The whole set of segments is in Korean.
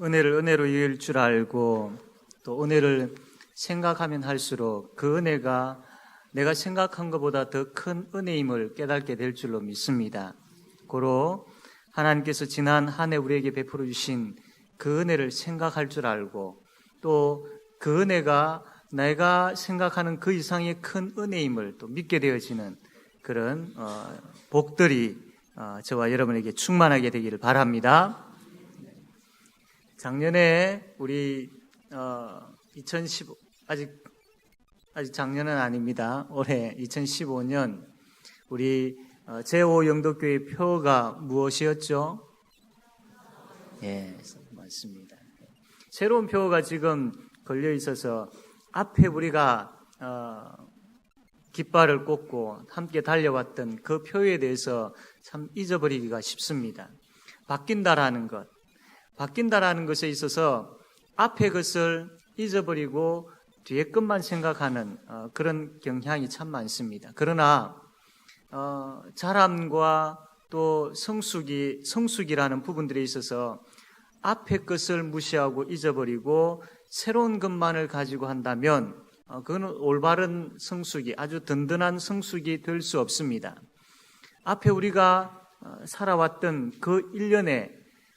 은혜를 은혜로 이을 줄 알고 또 은혜를 생각하면 할수록 그 은혜가 내가 생각한 것보다 더 큰 은혜임을 깨닫게 될 줄로 믿습니다. 고로 하나님께서 지난 한 해 우리에게 베풀어 주신 그 은혜를 생각할 줄 알고 또 그 은혜가 내가 생각하는 그 이상의 큰 은혜임을 또 믿게 되어지는 그런 복들이 저와 여러분에게 충만하게 되기를 바랍니다. 작년에 우리 2015 아직 작년은 아닙니다. 올해 2015년 우리 제5영도교회 표가 무엇이었죠? 예, 맞습니다. 새로운 표가 지금 걸려 있어서 앞에 우리가 깃발을 꽂고 함께 달려왔던 그 표에 대해서 참 잊어버리기가 쉽습니다. 바뀐다라는 것에 있어서 앞에 것을 잊어버리고 뒤에 것만 생각하는 그런 경향이 참 많습니다. 그러나 자람과 또 성숙이라는 부분들에 있어서 앞에 것을 무시하고 잊어버리고 새로운 것만을 가지고 한다면 그거는 올바른 성숙이, 아주 든든한 성숙이 될 수 없습니다. 앞에 우리가 살아왔던 그 일련의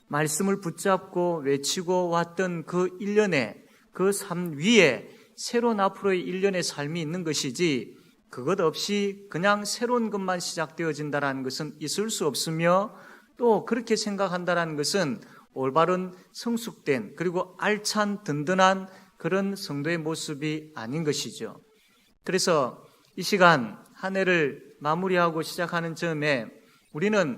말씀을 붙잡고 외치고 왔던 그 일련의 그 삶 위에 새로운 앞으로의 일련의 삶이 있는 것이지 그것 없이 그냥 새로운 것만 시작되어진다는 것은 있을 수 없으며 또 그렇게 생각한다는 것은 올바른 성숙된 그리고 알찬 든든한 그런 성도의 모습이 아닌 것이죠. 그래서 이 시간 한 해를 마무리하고 시작하는 즈음에 우리는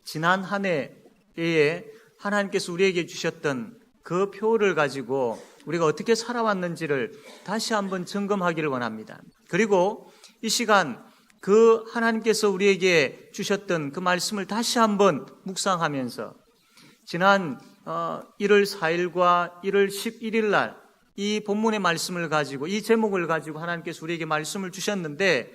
지난 한 해에 하나님께서 우리에게 주셨던 그 표를 가지고 우리가 어떻게 살아왔는지를 다시 한번 점검하기를 원합니다. 그리고 이 시간 그 하나님께서 우리에게 주셨던 그 말씀을 다시 한번 묵상하면서 지난 1월 4일과 1월 11일 날 이 본문의 말씀을 가지고 이 제목을 가지고 하나님께서 우리에게 말씀을 주셨는데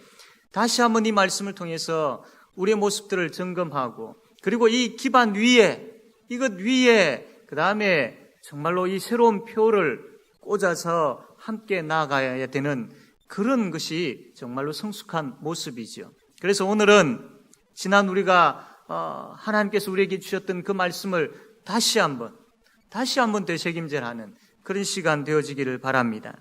다시 한번 이 말씀을 통해서 우리의 모습들을 점검하고 그리고 이 기반 위에 이것 위에 그 다음에 정말로 이 새로운 표를 꽂아서 함께 나아가야 되는 그런 것이 정말로 성숙한 모습이죠. 그래서 오늘은 지난 우리가 하나님께서 우리에게 주셨던 그 말씀을 다시 한번 되새김질하는 그런 시간 되어지기를 바랍니다.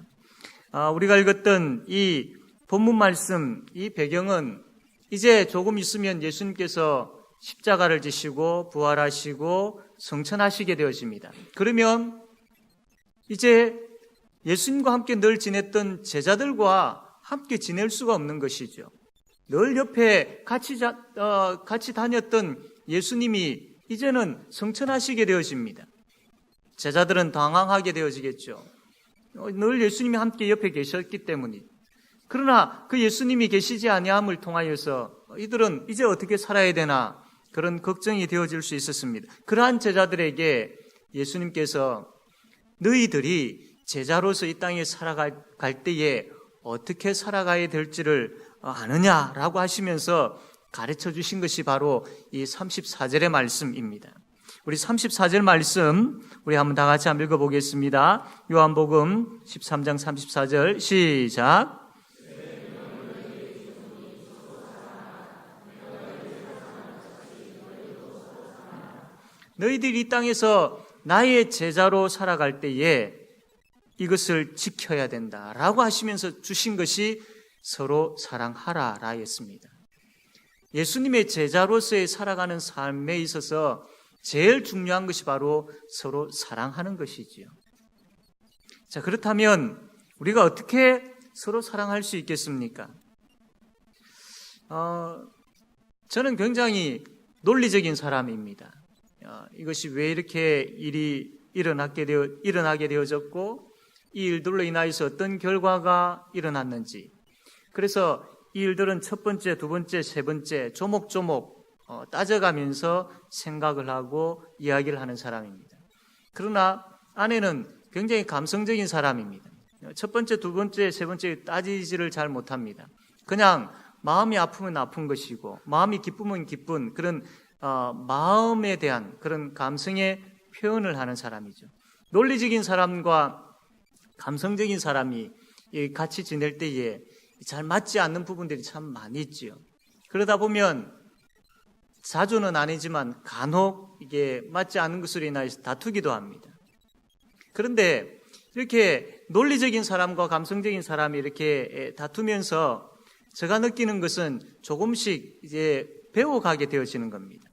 우리가 읽었던 이 본문 말씀, 이 배경은 이제 조금 있으면 예수님께서 십자가를 지시고 부활하시고 성천하시게 되어집니다. 그러면 이제 예수님과 함께 늘 지냈던 제자들과 함께 지낼 수가 없는 것이죠. 늘 옆에 같이 다녔던 예수님이 이제는 성천하시게 되어집니다. 제자들은 당황하게 되어지겠죠. 늘 예수님이 함께 옆에 계셨기 때문이죠. 그러나 그 예수님이 계시지 아니함을 통하여서 이들은 이제 어떻게 살아야 되나 그런 걱정이 되어질 수 있었습니다. 그러한 제자들에게 예수님께서 너희들이 제자로서 이 땅에 살아갈 때에 어떻게 살아가야 될지를 아느냐라고 하시면서 가르쳐 주신 것이 바로 이 34절의 말씀입니다. 우리 34절 말씀 우리 한번 다 같이 한번 읽어보겠습니다. 요한복음 13장 34절 시작. 너희들이 이 땅에서 나의 제자로 살아갈 때에 이것을 지켜야 된다라고 하시면서 주신 것이 서로 사랑하라라 했습니다. 예수님의 제자로서의 살아가는 삶에 있어서 제일 중요한 것이 바로 서로 사랑하는 것이지요. 자, 그렇다면 우리가 어떻게 서로 사랑할 수 있겠습니까? 저는 굉장히 논리적인 사람입니다. 이것이 왜 이렇게 일이 일어나게 되어졌고 이 일들로 인하여서 어떤 결과가 일어났는지 그래서 이 일들은 첫 번째, 두 번째, 세 번째 조목조목 따져가면서 생각을 하고 이야기를 하는 사람입니다. 그러나 아내는 굉장히 감성적인 사람입니다. 첫 번째, 두 번째, 세 번째 따지지를 잘 못합니다. 그냥 마음이 아프면 아픈 것이고 마음이 기쁘면 기쁜 그런 마음에 대한 그런 감성의 표현을 하는 사람이죠. 논리적인 사람과 감성적인 사람이 같이 지낼 때에 잘 맞지 않는 부분들이 참 많이 있지요. 그러다 보면 자주는 아니지만 간혹 이게 맞지 않는 것으로 인하여서 다투기도 합니다. 그런데 이렇게 논리적인 사람과 감성적인 사람이 이렇게 다투면서 제가 느끼는 것은 조금씩 이제 배워가게 되어지는 겁니다.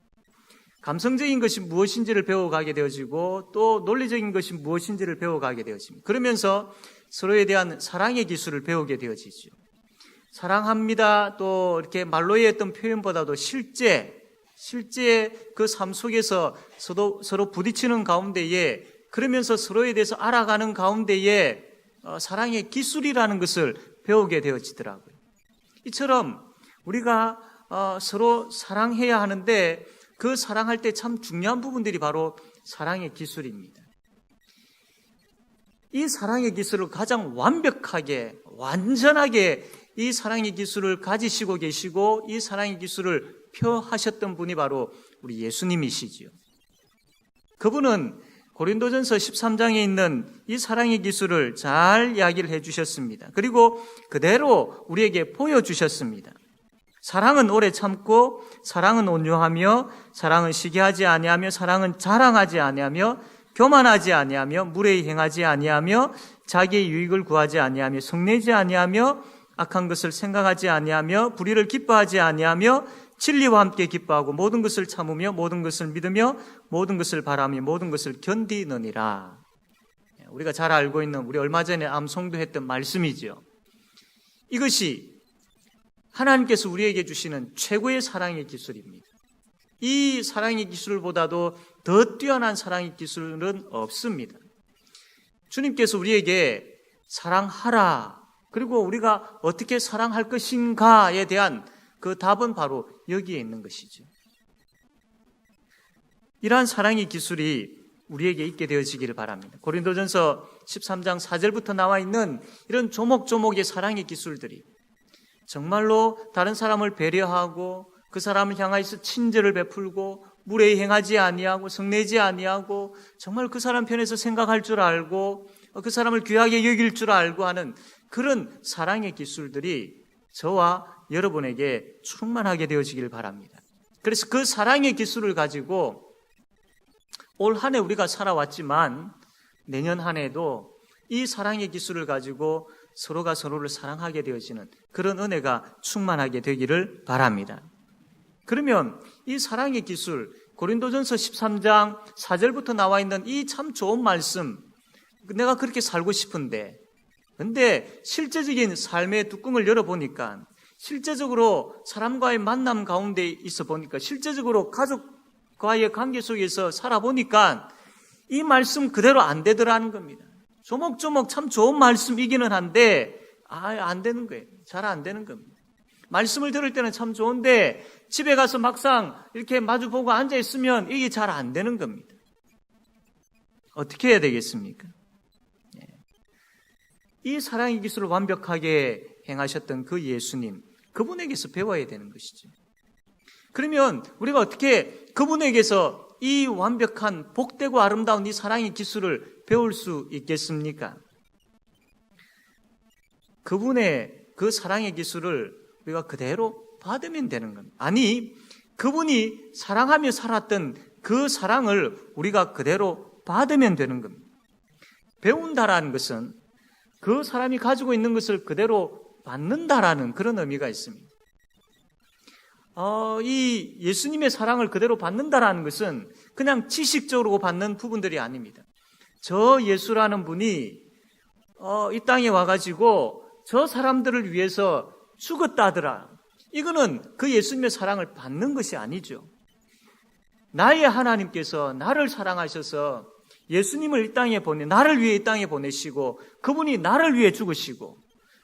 감성적인 것이 무엇인지를 배워가게 되어지고 또 논리적인 것이 무엇인지를 배워가게 되어집니다. 그러면서 서로에 대한 사랑의 기술을 배우게 되어지죠. 사랑합니다. 또 이렇게 말로의 어떤 표현보다도 실제 그 삶 속에서 서로 부딪히는 가운데에 그러면서 서로에 대해서 알아가는 가운데에 사랑의 기술이라는 것을 배우게 되어지더라고요. 이처럼 우리가 서로 사랑해야 하는데 그 사랑할 때 참 중요한 부분들이 바로 사랑의 기술입니다. 이 사랑의 기술을 가장 완벽하게, 완전하게 이 사랑의 기술을 가지시고 계시고 이 사랑의 기술을 표하셨던 분이 바로 우리 예수님이시지요. 그분은 고린도전서 13장에 있는 이 사랑의 기술을 잘 이야기를 해주셨습니다. 그리고 그대로 우리에게 보여주셨습니다. 사랑은 오래 참고 사랑은 온유하며 사랑은 시기하지 아니하며 사랑은 자랑하지 아니하며 교만하지 아니하며 무례히 행하지 아니하며 자기의 유익을 구하지 아니하며 성내지 아니하며 악한 것을 생각하지 아니하며 불의를 기뻐하지 아니하며 진리와 함께 기뻐하고 모든 것을 참으며 모든 것을 믿으며 모든 것을 바라며 모든 것을 견디느니라. 우리가 잘 알고 있는 우리 얼마 전에 암송도했던 말씀이죠. 이것이 하나님께서 우리에게 주시는 최고의 사랑의 기술입니다. 이 사랑의 기술보다도 더 뛰어난 사랑의 기술은 없습니다. 주님께서 우리에게 사랑하라, 그리고 우리가 어떻게 사랑할 것인가에 대한 그 답은 바로 여기에 있는 것이죠. 이러한 사랑의 기술이 우리에게 있게 되어지기를 바랍니다. 고린도전서 13장 4절부터 나와 있는 이런 조목조목의 사랑의 기술들이 정말로 다른 사람을 배려하고 그 사람을 향하여서 친절을 베풀고 무례히 행하지 아니하고 성내지 아니하고 정말 그 사람 편에서 생각할 줄 알고 그 사람을 귀하게 여길 줄 알고 하는 그런 사랑의 기술들이 저와 여러분에게 충만하게 되어지길 바랍니다. 그래서 그 사랑의 기술을 가지고 올 한 해 우리가 살아왔지만 내년 한 해도 이 사랑의 기술을 가지고 서로가 서로를 사랑하게 되어지는 그런 은혜가 충만하게 되기를 바랍니다. 그러면 이 사랑의 기술, 고린도전서 13장 4절부터 나와 있는 이 참 좋은 말씀, 내가 그렇게 살고 싶은데, 근데 실제적인 삶의 뚜껑을 열어보니까, 실제적으로 사람과의 만남 가운데 있어 보니까, 실제적으로 가족과의 관계 속에서 살아보니까 이 말씀 그대로 안 되더라는 겁니다. 조목조목 참 좋은 말씀이기는 한데 안 되는 거예요. 잘 안 되는 겁니다. 말씀을 들을 때는 참 좋은데 집에 가서 막상 이렇게 마주보고 앉아있으면 이게 잘 안 되는 겁니다. 어떻게 해야 되겠습니까? 이 사랑의 기술을 완벽하게 행하셨던 그 예수님, 그분에게서 배워야 되는 것이죠. 그러면 우리가 어떻게 그분에게서 이 완벽한 복되고 아름다운 이 사랑의 기술을 배울 수 있겠습니까? 그분의 그 사랑의 기술을 우리가 그대로 받으면 되는 겁니다. 아니, 그분이 사랑하며 살았던 그 사랑을 우리가 그대로 받으면 되는 겁니다. 배운다라는 것은 그 사람이 가지고 있는 것을 그대로 받는다라는 그런 의미가 있습니다. 이 예수님의 사랑을 그대로 받는다라는 것은 그냥 지식적으로 받는 부분들이 아닙니다. 저 예수라는 분이 이 땅에 와가지고 저 사람들을 위해서 죽었다더라. 이거는 그 예수님의 사랑을 받는 것이 아니죠. 나의 하나님께서 나를 사랑하셔서 예수님을 이 땅에 나를 위해 이 땅에 보내시고 그분이 나를 위해 죽으시고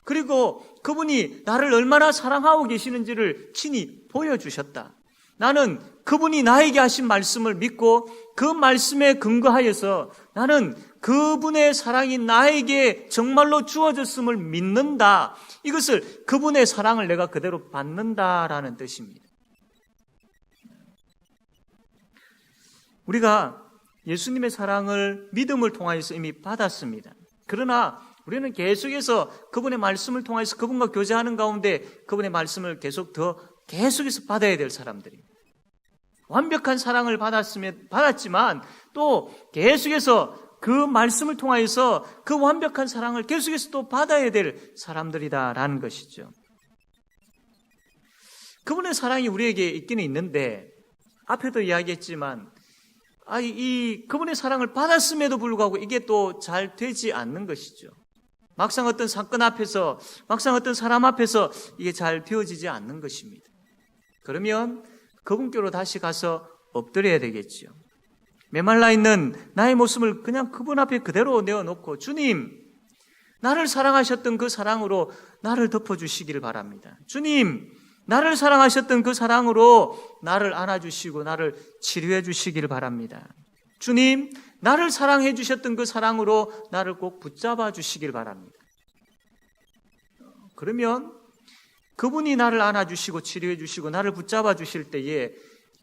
그리고 그분이 나를 얼마나 사랑하고 계시는지를 친히 보여주셨다. 나는 그분이 나에게 하신 말씀을 믿고 그 말씀에 근거하여서 나는 그분의 사랑이 나에게 정말로 주어졌음을 믿는다. 이것을 그분의 사랑을 내가 그대로 받는다라는 뜻입니다. 우리가 예수님의 사랑을 믿음을 통하여서 이미 받았습니다. 그러나 우리는 계속해서 그분의 말씀을 통해서 그분과 교제하는 가운데 그분의 말씀을 계속해서 받아야 될 사람들입니다. 완벽한 사랑을 받았지만 또 계속해서 그 말씀을 통하여서 그 완벽한 사랑을 계속해서 또 받아야 될 사람들이다라는 것이죠. 그분의 사랑이 우리에게 있기는 있는데 앞에도 이야기했지만 그분의 사랑을 받았음에도 불구하고 이게 또 잘 되지 않는 것이죠. 막상 어떤 사건 앞에서, 막상 어떤 사람 앞에서 이게 잘 되어지지 않는 것입니다. 그러면 그분께로 다시 가서 엎드려야 되겠죠. 메말라 있는 나의 모습을 그냥 그분 앞에 그대로 내어놓고 주님, 나를 사랑하셨던 그 사랑으로 나를 덮어주시기를 바랍니다. 주님, 나를 사랑하셨던 그 사랑으로 나를 안아주시고 나를 치료해 주시기를 바랍니다. 주님, 나를 사랑해 주셨던 그 사랑으로 나를 꼭 붙잡아 주시길 바랍니다. 그러면 그분이 나를 안아주시고 치료해 주시고 나를 붙잡아 주실 때에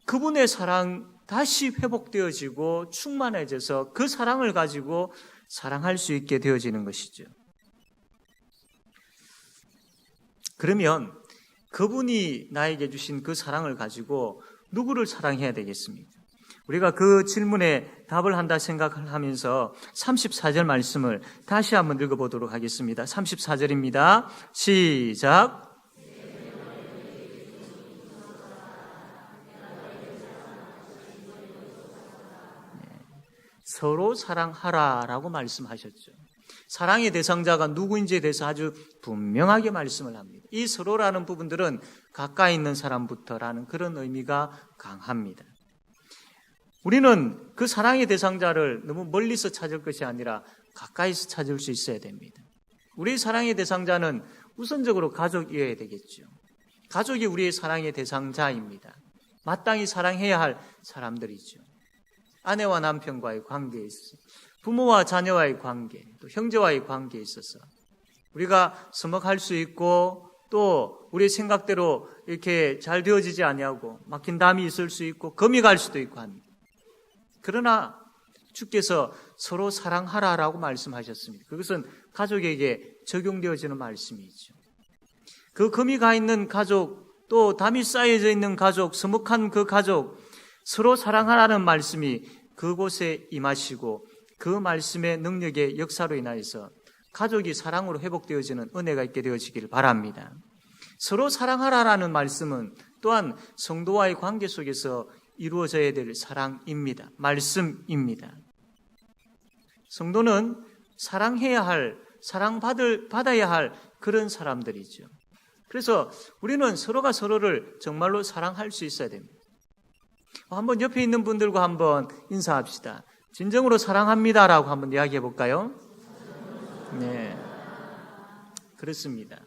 그분의 사랑 다시 회복되어지고 충만해져서 그 사랑을 가지고 사랑할 수 있게 되어지는 것이죠. 그러면 그분이 나에게 주신 그 사랑을 가지고 누구를 사랑해야 되겠습니까? 우리가 그 질문에 답을 한다 생각을 하면서 34절 말씀을 다시 한번 읽어보도록 하겠습니다. 34절입니다. 시작. 서로 사랑하라라고 말씀하셨죠. 사랑의 대상자가 누구인지에 대해서 아주 분명하게 말씀을 합니다. 이 서로라는 부분들은 가까이 있는 사람부터라는 그런 의미가 강합니다. 우리는 그 사랑의 대상자를 너무 멀리서 찾을 것이 아니라 가까이서 찾을 수 있어야 됩니다. 우리의 사랑의 대상자는 우선적으로 가족이어야 되겠죠. 가족이 우리의 사랑의 대상자입니다. 마땅히 사랑해야 할 사람들이죠. 아내와 남편과의 관계에 있어서, 부모와 자녀와의 관계, 또 형제와의 관계에 있어서 우리가 서먹할 수 있고 또 우리의 생각대로 이렇게 잘 되어지지 아니하고 막힌 담이 있을 수 있고 금이 갈 수도 있고 합니다. 그러나 주께서 서로 사랑하라라고 말씀하셨습니다. 그것은 가족에게 적용되어지는 말씀이죠. 그 금이 가 있는 가족, 또 담이 쌓여져 있는 가족, 서먹한 그 가족, 서로 사랑하라는 말씀이 그곳에 임하시고 그 말씀의 능력의 역사로 인하여서 가족이 사랑으로 회복되어지는 은혜가 있게 되어지기를 바랍니다. 서로 사랑하라라는 말씀은 또한 성도와의 관계 속에서 이루어져야 될 사랑입니다. 말씀입니다. 성도는 사랑해야 할, 사랑받아야 할 그런 사람들이죠. 그래서 우리는 서로가 서로를 정말로 사랑할 수 있어야 됩니다. 한번 옆에 있는 분들과 한번 인사합시다. 진정으로 사랑합니다라고 한번 이야기해 볼까요? 네, 그렇습니다.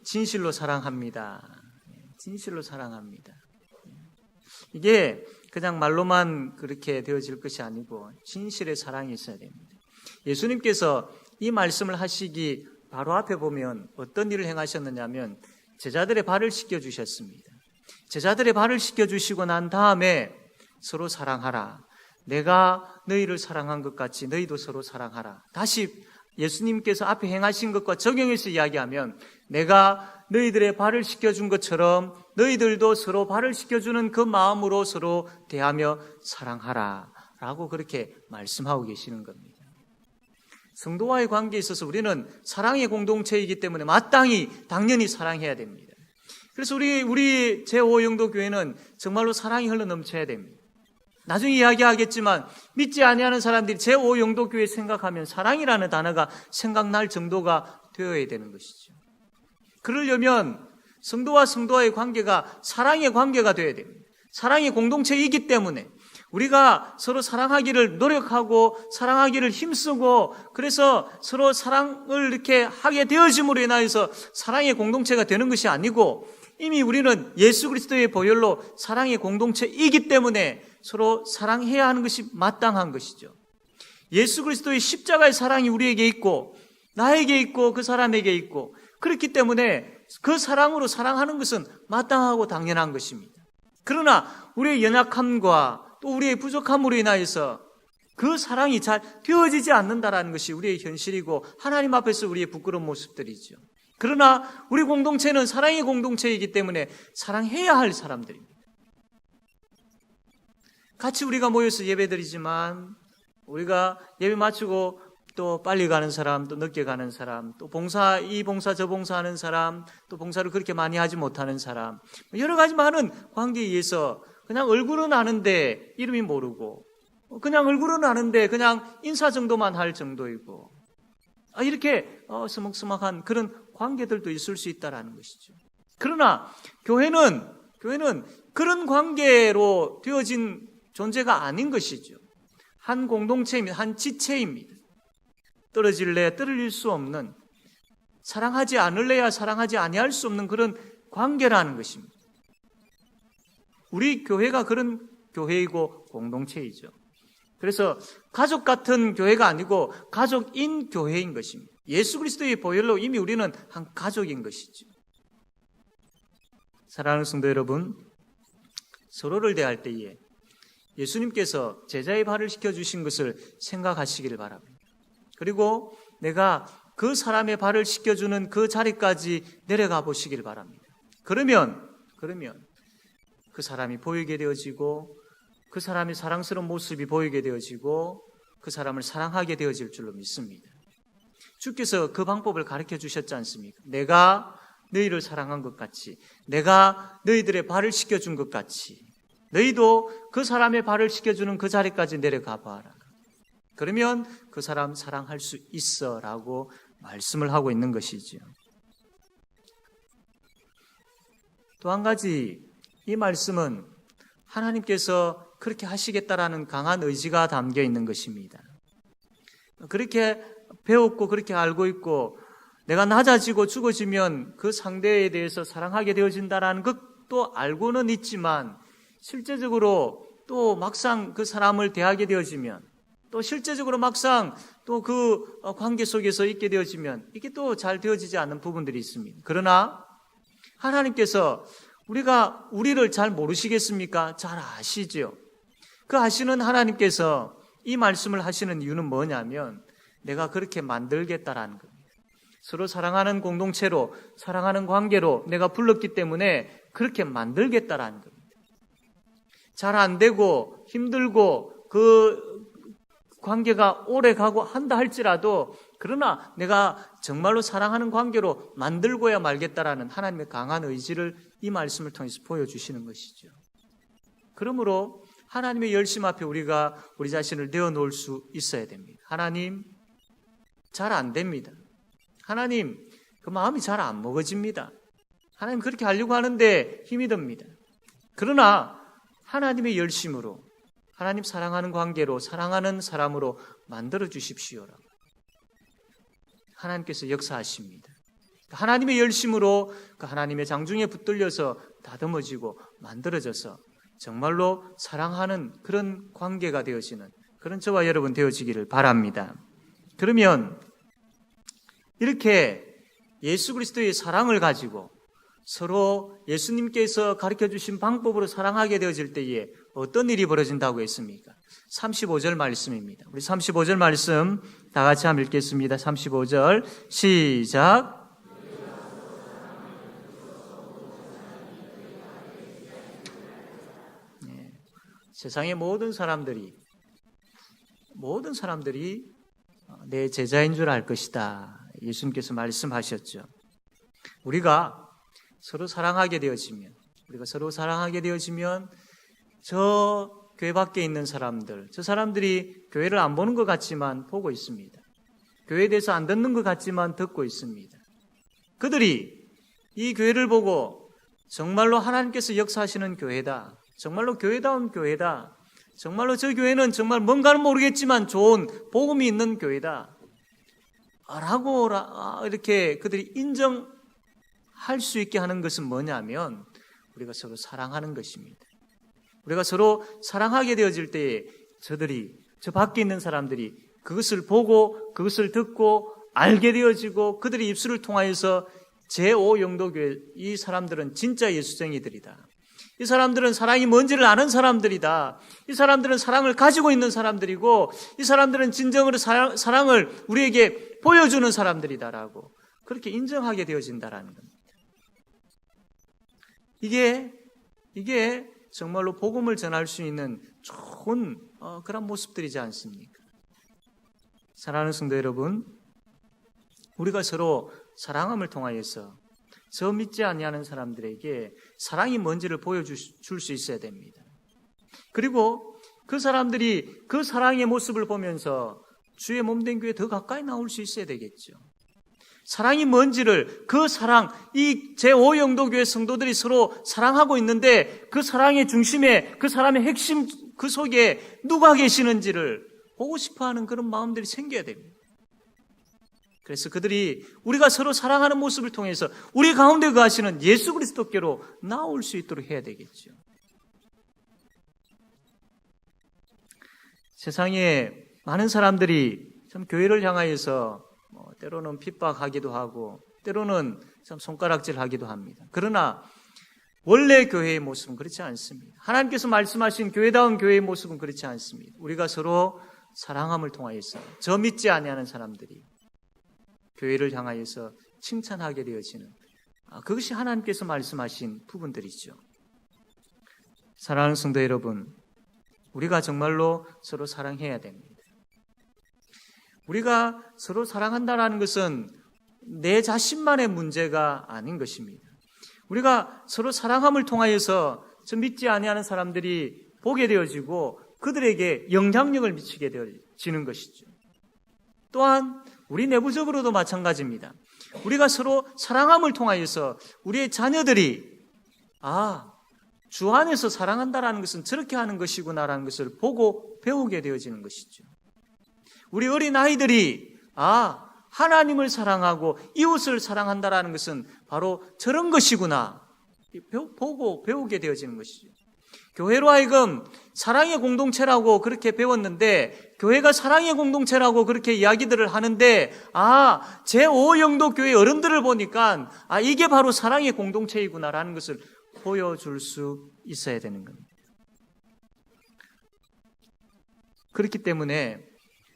진실로 사랑합니다. 진실로 사랑합니다. 이게 그냥 말로만 그렇게 되어질 것이 아니고 진실의 사랑이 있어야 됩니다. 예수님께서 이 말씀을 하시기 바로 앞에 보면 어떤 일을 행하셨느냐면 제자들의 발을 씻겨주셨습니다. 제자들의 발을 씻겨주시고 난 다음에 서로 사랑하라. 내가 너희를 사랑한 것 같이 너희도 서로 사랑하라. 다시 예수님께서 앞에 행하신 것과 적용해서 이야기하면 내가 너희들의 발을 씻겨준 것처럼 너희들도 서로 발을 씻겨주는 그 마음으로 서로 대하며 사랑하라 라고 그렇게 말씀하고 계시는 겁니다. 성도와의 관계에 있어서 우리는 사랑의 공동체이기 때문에 마땅히 당연히 사랑해야 됩니다. 그래서 우리 제5영도교회는 정말로 사랑이 흘러넘쳐야 됩니다. 나중에 이야기하겠지만 믿지 아니하는 사람들이 제5영도교회 생각하면 사랑이라는 단어가 생각날 정도가 되어야 되는 것이죠. 그러려면 성도와 성도와의 관계가 사랑의 관계가 되어야 됩니다. 사랑의 공동체이기 때문에 우리가 서로 사랑하기를 노력하고 사랑하기를 힘쓰고 그래서 서로 사랑을 이렇게 하게 되어짐으로 인하여서 사랑의 공동체가 되는 것이 아니고 이미 우리는 예수 그리스도의 보혈로 사랑의 공동체이기 때문에 서로 사랑해야 하는 것이 마땅한 것이죠. 예수 그리스도의 십자가의 사랑이 우리에게 있고 나에게 있고 그 사람에게 있고 그렇기 때문에 그 사랑으로 사랑하는 것은 마땅하고 당연한 것입니다. 그러나 우리의 연약함과 또 우리의 부족함으로 인하여서 그 사랑이 잘 되어지지 않는다라는 것이 우리의 현실이고 하나님 앞에서 우리의 부끄러운 모습들이죠. 그러나 우리 공동체는 사랑의 공동체이기 때문에 사랑해야 할 사람들입니다. 같이 우리가 모여서 예배드리지만 우리가 예배 마치고 또 빨리 가는 사람, 또 늦게 가는 사람, 또 이 봉사 저 봉사하는 사람, 또 봉사를 그렇게 많이 하지 못하는 사람, 여러 가지 많은 관계에 의해서 그냥 얼굴은 아는데 이름이 모르고, 그냥 얼굴은 아는데 그냥 인사 정도만 할 정도이고, 이렇게 서먹서먹한 그런 관계들도 있을 수 있다라는 것이죠. 그러나 교회는 그런 관계로 되어진 존재가 아닌 것이죠. 한 공동체입니다. 한 지체입니다. 떨어질래야 떨어질 수 없는, 사랑하지 않을래야 사랑하지 아니할 수 없는 그런 관계라는 것입니다. 우리 교회가 그런 교회이고 공동체이죠. 그래서 가족 같은 교회가 아니고 가족인 교회인 것입니다. 예수 그리스도의 보혈로 이미 우리는 한 가족인 것이죠. 사랑하는 성도 여러분, 서로를 대할 때에 예수님께서 제자의 발을 씻겨주신 것을 생각하시기를 바랍니다. 그리고 내가 그 사람의 발을 씻겨주는 그 자리까지 내려가 보시길 바랍니다. 그러면 그 사람이 보이게 되어지고, 그 사람의 사랑스러운 모습이 보이게 되어지고, 그 사람을 사랑하게 되어질 줄로 믿습니다. 주께서 그 방법을 가르쳐 주셨지 않습니까? 내가 너희를 사랑한 것 같이, 내가 너희들의 발을 씻겨준 것 같이 너희도 그 사람의 발을 씻겨주는 그 자리까지 내려가 봐라. 그러면 그 사람 사랑할 수 있어 라고 말씀을 하고 있는 것이죠. 또 한 가지, 이 말씀은 하나님께서 그렇게 하시겠다라는 강한 의지가 담겨 있는 것입니다. 그렇게 배웠고 그렇게 알고 있고 내가 낮아지고 죽어지면 그 상대에 대해서 사랑하게 되어진다라는 것도 알고는 있지만, 실제적으로 또 막상 그 사람을 대하게 되어지면, 또 실제적으로 막상 또 그 관계 속에서 있게 되어지면 이게 또 잘 되어지지 않는 부분들이 있습니다. 그러나 하나님께서 우리를 잘 모르시겠습니까? 잘 아시죠. 그 아시는 하나님께서 이 말씀을 하시는 이유는 뭐냐면 내가 그렇게 만들겠다라는 겁니다. 서로 사랑하는 공동체로, 사랑하는 관계로 내가 불렀기 때문에 그렇게 만들겠다라는 겁니다. 잘 안 되고 힘들고 그 관계가 오래 가고 한다 할지라도, 그러나 내가 정말로 사랑하는 관계로 만들고야 말겠다라는 하나님의 강한 의지를 이 말씀을 통해서 보여주시는 것이죠. 그러므로 하나님의 열심 앞에 우리가 우리 자신을 내어놓을 수 있어야 됩니다. 하나님, 잘 안 됩니다. 하나님, 그 마음이 잘 안 먹어집니다. 하나님 그렇게 하려고 하는데 힘이 듭니다. 그러나 하나님의 열심으로, 하나님 사랑하는 관계로, 사랑하는 사람으로 만들어 주십시오라고 하나님께서 역사하십니다. 하나님의 열심으로 그 하나님의 장중에 붙들려서 다듬어지고 만들어져서 정말로 사랑하는 그런 관계가 되어지는 그런 저와 여러분 되어지기를 바랍니다. 그러면 이렇게 예수 그리스도의 사랑을 가지고 서로 예수님께서 가르쳐 주신 방법으로 사랑하게 되어질 때에 어떤 일이 벌어진다고 했습니까? 35절 말씀입니다. 우리 35절 말씀 다 같이 한번 읽겠습니다. 35절 시작. 네. 세상의 모든 사람들이 내 제자인 줄 알 것이다. 예수님께서 말씀하셨죠. 우리가 서로 사랑하게 되어지면 저 교회 밖에 있는 사람들, 저 사람들이 교회를 안 보는 것 같지만 보고 있습니다. 교회에 대해서 안 듣는 것 같지만 듣고 있습니다. 그들이 이 교회를 보고 정말로 하나님께서 역사하시는 교회다, 정말로 교회다운 교회다, 정말로 저 교회는 정말 뭔가는 모르겠지만 좋은 복음이 있는 교회다 라고 이렇게 그들이 인정할 수 있게 하는 것은 뭐냐면 우리가 서로 사랑하는 것입니다. 우리가 서로 사랑하게 되어질 때에 저 밖에 있는 사람들이 그것을 보고 그것을 듣고 알게 되어지고 그들의 입술을 통하여서 제5영도교회 이 사람들은 진짜 예수쟁이들이다, 이 사람들은 사랑이 뭔지를 아는 사람들이다. 이 사람들은 사랑을 가지고 있는 사람들이고 이 사람들은 진정으로 사랑을 우리에게 보여주는 사람들이다라고 그렇게 인정하게 되어진다라는 겁니다. 이게 정말로 복음을 전할 수 있는 좋은 그런 모습들이지 않습니까? 사랑하는 성도 여러분, 우리가 서로 사랑함을 통하여서 저 믿지 아니하는 사람들에게 사랑이 뭔지를 보여줄 수 있어야 됩니다. 그리고 그 사람들이 그 사랑의 모습을 보면서 주의 몸된 교회에 더 가까이 나올 수 있어야 되겠죠. 사랑이 뭔지를 그 사랑, 이 제5영도교회 성도들이 서로 사랑하고 있는데 그 사랑의 중심에 그 사람의 핵심 그 속에 누가 계시는지를 보고 싶어하는 그런 마음들이 생겨야 됩니다. 그래서 그들이 우리가 서로 사랑하는 모습을 통해서 우리 가운데 거하시는 예수 그리스도께로 나올 수 있도록 해야 되겠죠. 세상에 많은 사람들이 참 교회를 향하여서 때로는 핍박하기도 하고 때로는 참 손가락질하기도 합니다. 그러나 원래 교회의 모습은 그렇지 않습니다. 하나님께서 말씀하신 교회다운 교회의 모습은 그렇지 않습니다. 우리가 서로 사랑함을 통하여서 저 믿지 아니하는 사람들이 교회를 향하여서 칭찬하게 되어지는 그것이 하나님께서 말씀하신 부분들이죠. 사랑하는 성도 여러분, 우리가 정말로 서로 사랑해야 됩니다. 우리가 서로 사랑한다는 것은 내 자신만의 문제가 아닌 것입니다. 우리가 서로 사랑함을 통하여서 저 믿지 아니하는 사람들이 보게 되어지고 그들에게 영향력을 미치게 되어지는 것이죠. 또한 우리 내부적으로도 마찬가지입니다. 우리가 서로 사랑함을 통하여서 우리의 자녀들이 주 안에서 사랑한다는 것은 저렇게 하는 것이구나라는 것을 보고 배우게 되어지는 것이죠. 우리 어린 아이들이 하나님을 사랑하고 이웃을 사랑한다는 것은 바로 저런 것이구나 보고 배우게 되어지는 것이죠. 교회로 하여금 사랑의 공동체라고 그렇게 배웠는데 교회가 사랑의 공동체라고 그렇게 이야기들을 하는데 제5영도 교회 어른들을 보니까 이게 바로 사랑의 공동체이구나라는 것을 보여줄 수 있어야 되는 겁니다. 그렇기 때문에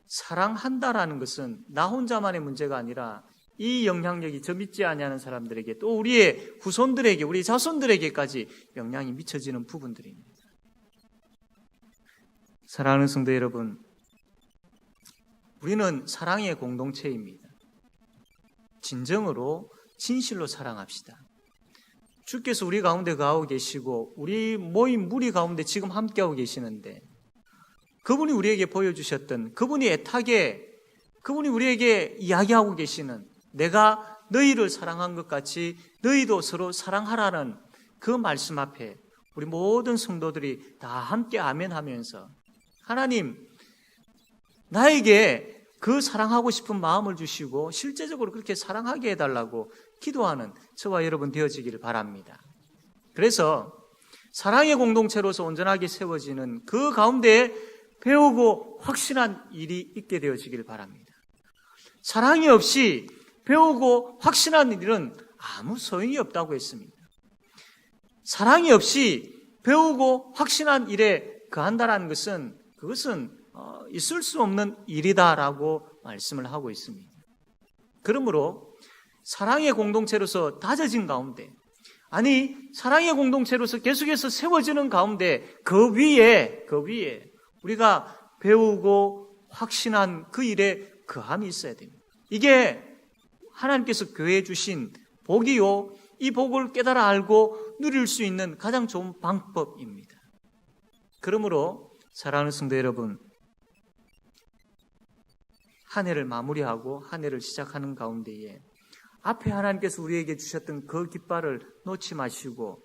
사랑한다라는 것은 나 혼자만의 문제가 아니라 이 영향력이 저 믿지 아니하는 사람들에게 또 우리의 후손들에게 우리 자손들에게까지 영향이 미쳐지는 부분들입니다. 사랑하는 성도 여러분, 우리는 사랑의 공동체입니다. 진정으로 진실로 사랑합시다. 주께서 우리 가운데 거하고 계시고 우리 모임 무리 가운데 지금 함께하고 계시는데 그분이 우리에게 보여주셨던 그분이 애타게 그분이 우리에게 이야기하고 계시는 내가 너희를 사랑한 것 같이 너희도 서로 사랑하라는 그 말씀 앞에 우리 모든 성도들이 다 함께 아멘하면서 하나님 나에게 그 사랑하고 싶은 마음을 주시고 실제적으로 그렇게 사랑하게 해달라고 기도하는 저와 여러분 되어지기를 바랍니다. 그래서 사랑의 공동체로서 온전하게 세워지는 그 가운데 배우고 확신한 일이 있게 되어지기를 바랍니다. 사랑이 없이 배우고 확신한 일은 아무 소용이 없다고 했습니다. 사랑이 없이 배우고 확신한 일에 거한다는 것은 그것은 있을 수 없는 일이다라고 말씀을 하고 있습니다. 그러므로 사랑의 공동체로서 다져진 가운데 사랑의 공동체로서 계속해서 세워지는 가운데 그 위에 우리가 배우고 확신한 그 일에 거함이 있어야 됩니다. 이게 하나님께서 교회에 주신 복이요, 이 복을 깨달아 알고 누릴 수 있는 가장 좋은 방법입니다. 그러므로 사랑하는 성도 여러분, 한 해를 마무리하고 한 해를 시작하는 가운데에 앞에 하나님께서 우리에게 주셨던 그 깃발을 놓지 마시고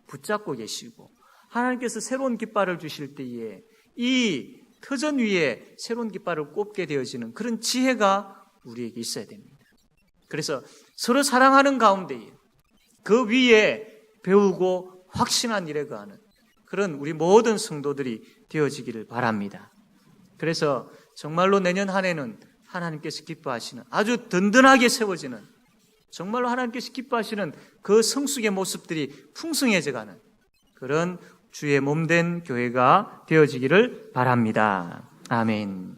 붙잡고 계시고 하나님께서 새로운 깃발을 주실 때에 이 터전 위에 새로운 깃발을 꼽게 되어지는 그런 지혜가 우리에게 있어야 됩니다. 그래서 서로 사랑하는 가운데에 그 위에 배우고 확신한 일에 거하는 그런 우리 모든 성도들이 되어지기를 바랍니다. 그래서 정말로 내년 한 해는 하나님께서 기뻐하시는 아주 든든하게 세워지는 정말로 하나님께서 기뻐하시는 그 성숙의 모습들이 풍성해져가는 그런 주의 몸된 교회가 되어지기를 바랍니다. 아멘.